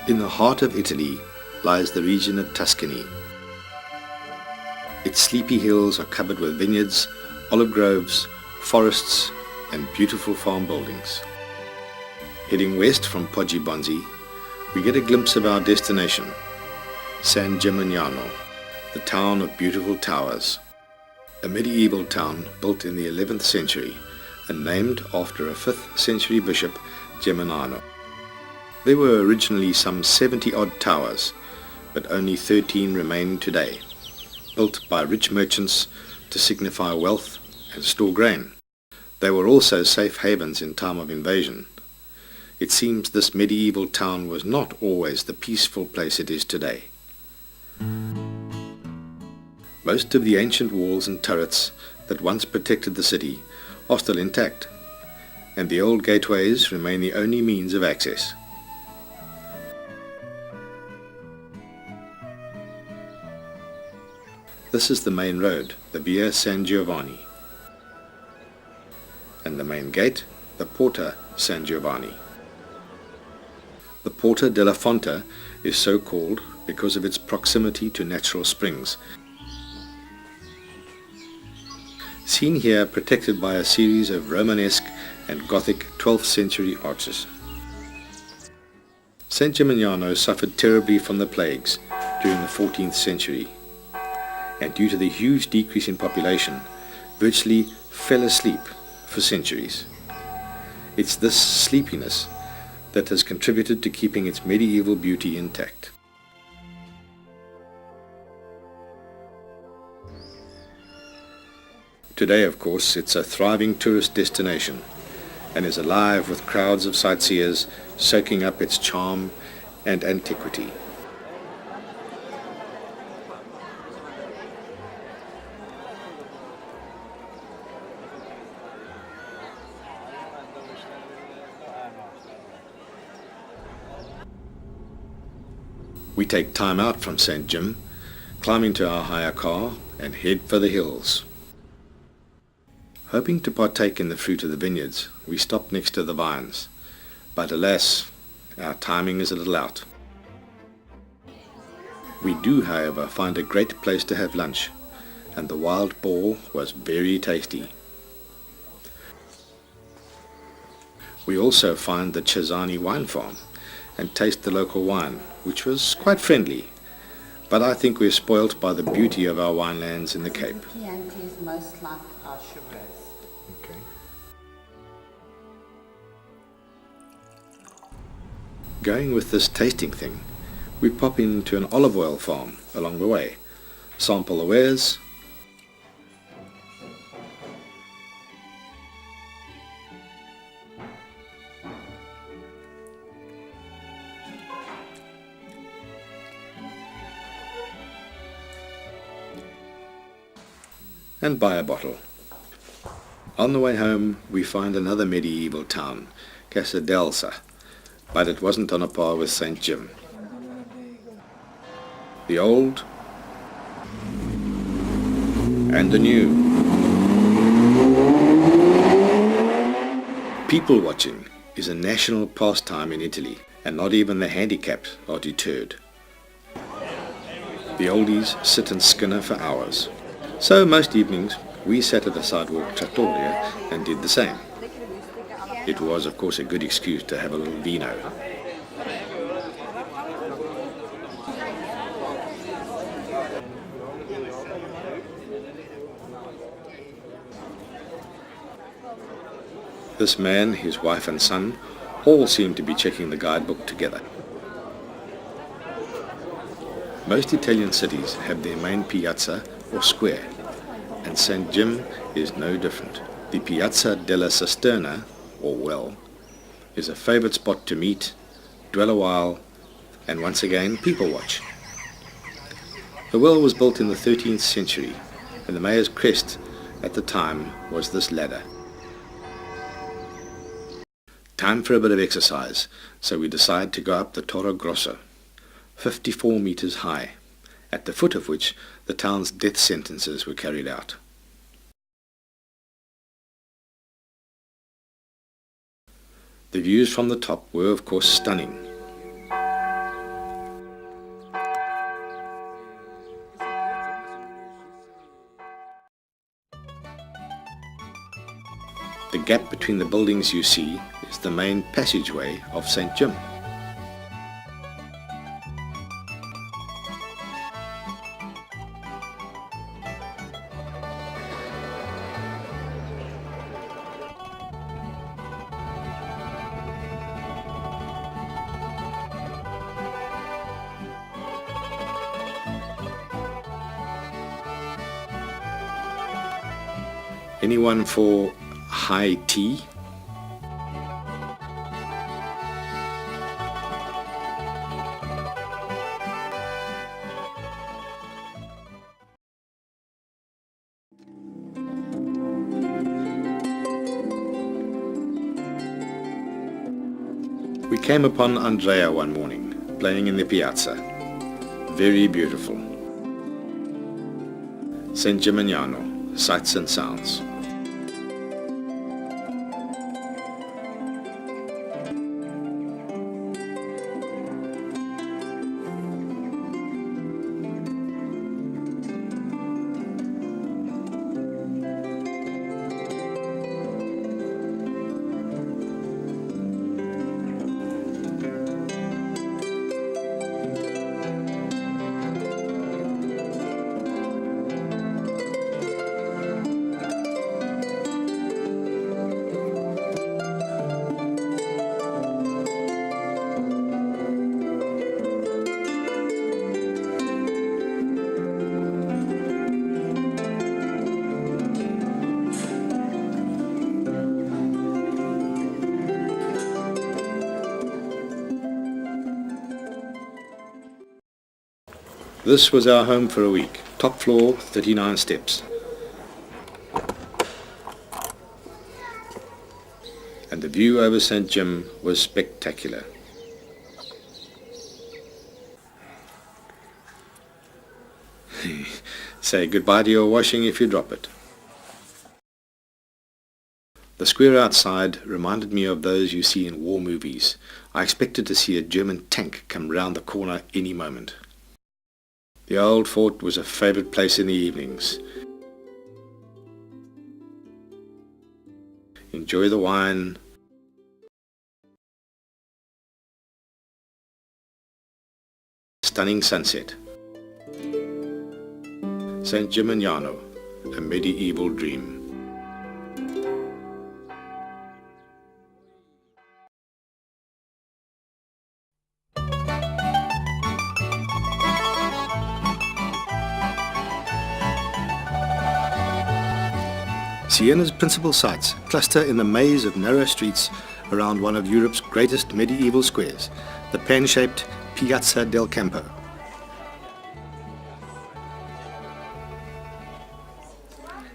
In the heart of Italy lies the region of Tuscany. Its sleepy hills are covered with vineyards, olive groves, forests, and beautiful farm buildings. Heading west from Poggibonsi, we get a glimpse of our destination, San Gimignano, the town of beautiful towers. A medieval town built in the 11th century and named after a 5th century bishop, Gimignano. There were originally some 70-odd towers, but only 13 remain today, built by rich merchants to signify wealth and store grain. They were also safe havens in time of invasion. It seems this medieval town was not always the peaceful place it is today. Most of the ancient walls and turrets that once protected the city are still intact, and the old gateways remain the only means of access. This is the main road, the Via San Giovanni, and the main gate, the Porta San Giovanni. The Porta della Fonte is so called because of its proximity to natural springs, seen here protected by a series of Romanesque and Gothic 12th century arches. San Gimignano suffered terribly from the plagues during the 14th century, and due to the huge decrease in population, virtually fell asleep for centuries. It's this sleepiness that has contributed to keeping its medieval beauty intact. Today, of course, it's a thriving tourist destination and is alive with crowds of sightseers soaking up its charm and antiquity. We take time out from St. Jim, climb into our hire car and head for the hills. Hoping to partake in the fruit of the vineyards, we stop next to the vines, but alas, our timing is a little out. We do, however, find a great place to have lunch, and the wild boar was very tasty. We also find the Cesani wine farm and taste the local wine, which was quite friendly, but I think we're spoilt by the beauty of our winelands in the Cape. Chianti is most like our Shiraz. Okay. Going with this tasting thing, we pop into an olive oil farm along the way, sample the wares, and buy a bottle. On the way home, we find another medieval town, Casadelsa, but it wasn't on a par with St. Jim. The old and the new. People watching is a national pastime in Italy, and not even the handicapped are deterred. The oldies sit and skinner for hours. So most evenings we sat at a sidewalk trattoria and did the same. It was of course a good excuse to have a little vino. This man, his wife and son all seem to be checking the guidebook together. Most Italian cities have their main piazza or square, and St. Jim is no different. The Piazza della Cisterna, or well, is a favourite spot to meet, dwell a while, and once again people watch. The well was built in the 13th century, and the mayor's crest at the time was this ladder. Time for a bit of exercise, so we decide to go up the Torre Grossa, 54 metres high, at the foot of which the town's death sentences were carried out. The views from the top were of course stunning. The gap between the buildings you see is the main passageway of St. Jim. Anyone for high tea? We came upon Andrea one morning, playing in the piazza. Very beautiful. St. Gimignano, sights and sounds. This was our home for a week. Top floor, 39 steps. And the view over St. Jim was spectacular. Say goodbye to your washing if you drop it. The square outside reminded me of those you see in war movies. I expected to see a German tank come round the corner any moment. The old fort was a favourite place in the evenings. Enjoy the wine. Stunning sunset. St. Gimignano, a medieval dream. Siena's principal sites cluster in the maze of narrow streets around one of Europe's greatest medieval squares, the pan-shaped Piazza del Campo.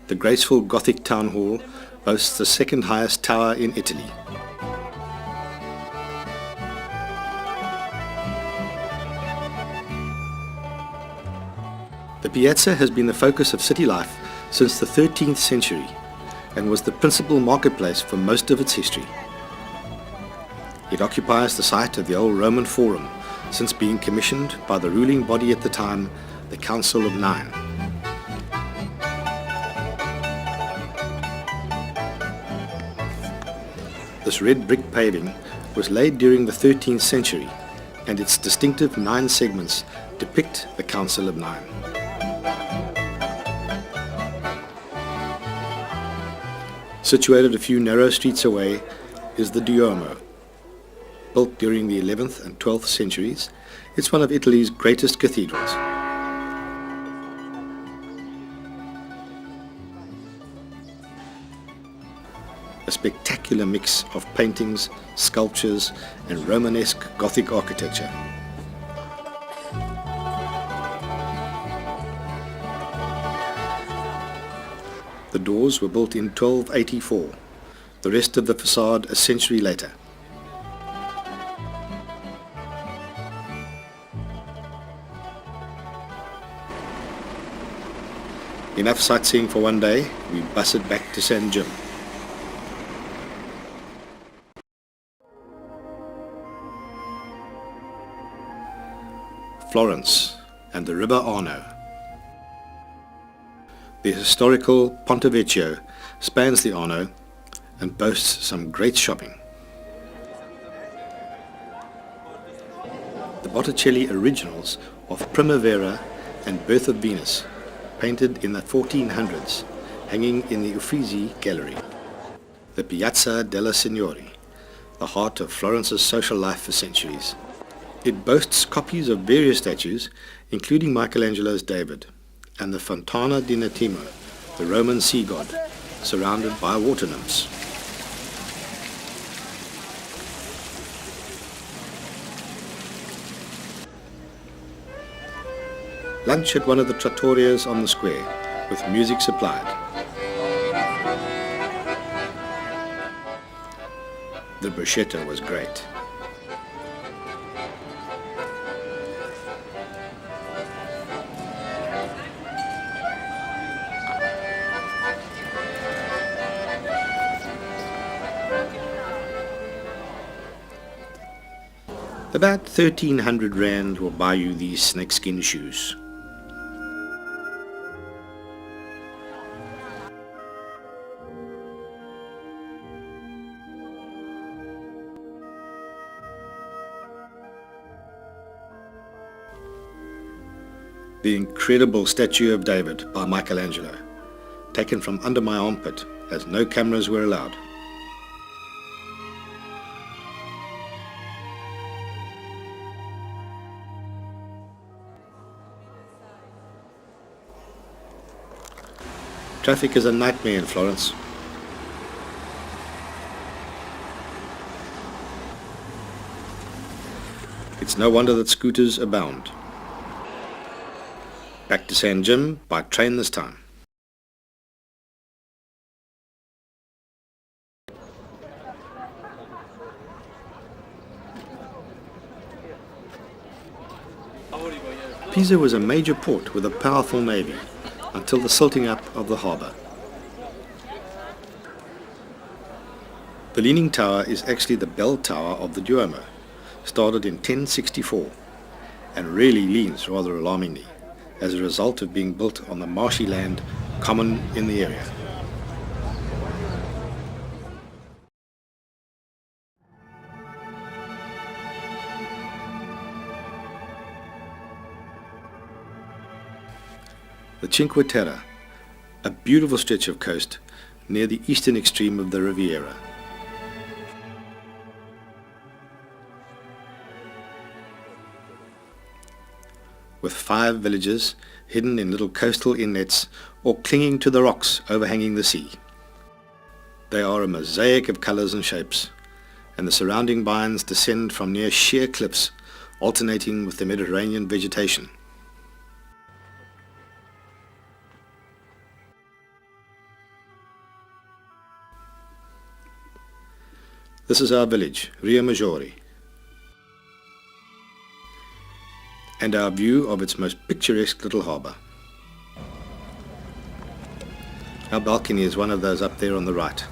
The graceful Gothic town hall boasts the second highest tower in Italy. The piazza has been the focus of city life since the 13th century and was the principal marketplace for most of its history. It occupies the site of the old Roman Forum, since being commissioned by the ruling body at the time, the Council of Nine. This red brick paving was laid during the 13th century, and its distinctive 9 segments depict the Council of Nine. Situated a few narrow streets away is the Duomo. Built during the 11th and 12th centuries, it's one of Italy's greatest cathedrals. A spectacular mix of paintings, sculptures, and Romanesque Gothic architecture. The doors were built in 1284, the rest of the facade a century later. Enough sightseeing for one day, we busted back to St. Jim. Florence and the River Arno. The historical Ponte Vecchio spans the Arno, and boasts some great shopping. The Botticelli originals of Primavera and Birth of Venus, painted in the 1400s, hanging in the Uffizi Gallery. The Piazza della Signori, the heart of Florence's social life for centuries. It boasts copies of various statues, including Michelangelo's David, and the Fontana di Nettimo, the Roman sea god, surrounded by water nymphs. Lunch at one of the trattorias on the square, with music supplied. The bruschetta was great. About 1,300 rand will buy you these snakeskin shoes. The incredible statue of David by Michelangelo, taken from under my armpit as no cameras were allowed. Traffic is a nightmare in Florence. It's no wonder that scooters abound. Back to San Jim by train this time. Pisa was a major port with a powerful navy until the silting up of the harbour. The Leaning Tower is actually the bell tower of the Duomo, started in 1064, and really leans rather alarmingly, as a result of being built on the marshy land common in the area. The Cinque Terre, a beautiful stretch of coast near the eastern extreme of the Riviera. With 5 villages hidden in little coastal inlets or clinging to the rocks overhanging the sea. They are a mosaic of colours and shapes, and the surrounding vines descend from near sheer cliffs, alternating with the Mediterranean vegetation. This is our village, Rio Maggiore, and our view of its most picturesque little harbour. Our balcony is one of those up there on the right.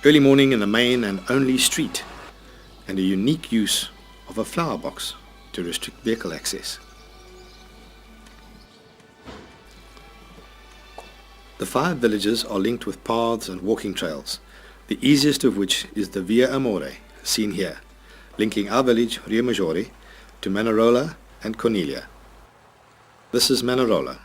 Early morning in the main and only street, and a unique use of a flower box to restrict vehicle access. The 5 villages are linked with paths and walking trails, the easiest of which is the Via Amore, seen here, linking our village, Rio Maggiore, to Manarola and Cornelia. This is Manarola.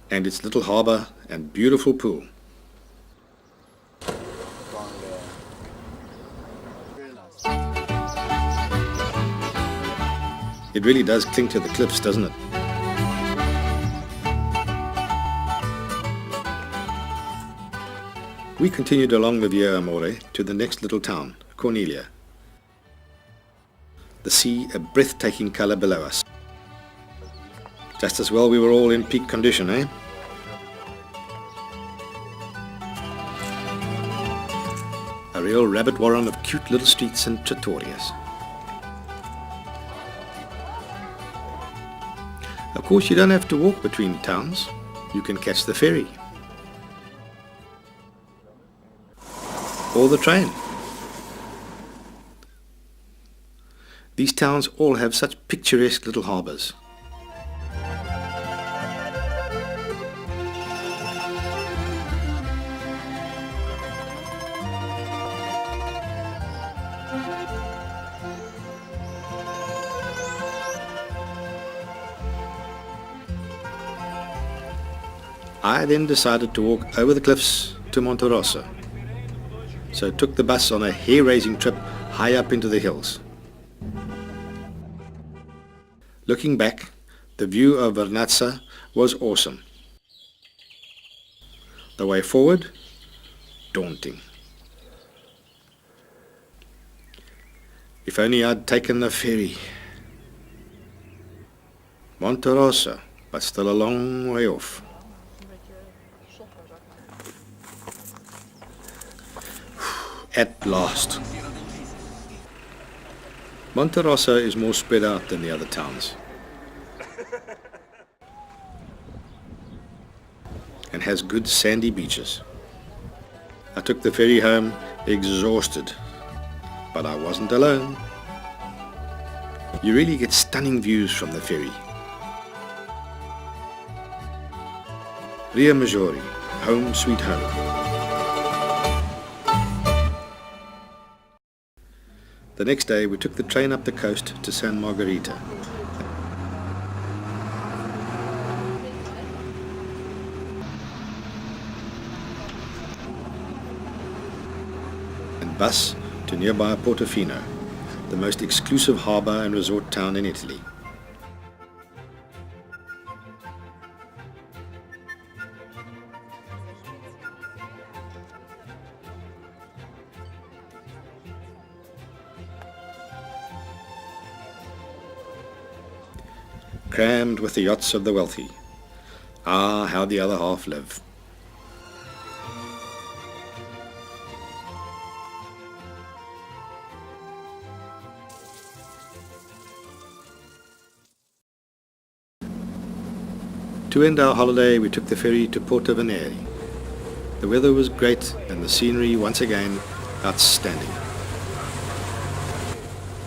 And its little harbour and beautiful pool. It really does cling to the cliffs, doesn't it? We continued along the Via Amore to the next little town, Cornelia. The sea a breathtaking colour below us. Just as well we were all in peak condition, eh? A real rabbit warren of cute little streets and trattorias. Of course, you don't have to walk between towns. You can catch the ferry. Or the train. These towns all have such picturesque little harbours. I then decided to walk over the cliffs to Monte Rosso, so took the bus on a hair-raising trip high up into the hills. Looking back, the view of Vernazza was awesome. The way forward, daunting. If only I'd taken the ferry. Monte Rosso, but still a long way off. At last. Monte Rosso is more spread out than the other towns and has good sandy beaches. I took the ferry home exhausted, but I wasn't alone. You really get stunning views from the ferry. Rio Maggiore, home sweet home. The next day we took the train up the coast to San Margherita. And bus to nearby Portofino, the most exclusive harbour and resort town in Italy. Crammed with the yachts of the wealthy. Ah, how the other half live. To end our holiday, we took the ferry to Porto Venere. The weather was great and the scenery once again outstanding.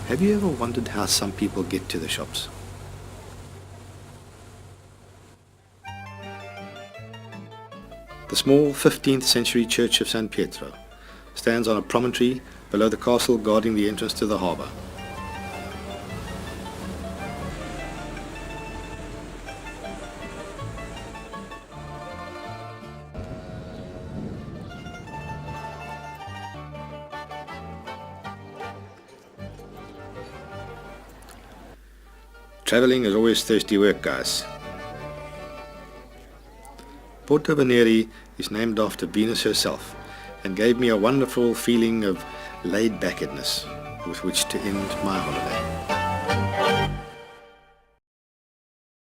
Have you ever wondered how some people get to the shops? The small 15th century church of San Pietro stands on a promontory below the castle guarding the entrance to the harbour. Travelling is always thirsty work, guys. Porto Venere is named after Venus herself and gave me a wonderful feeling of laid-backedness with which to end my holiday.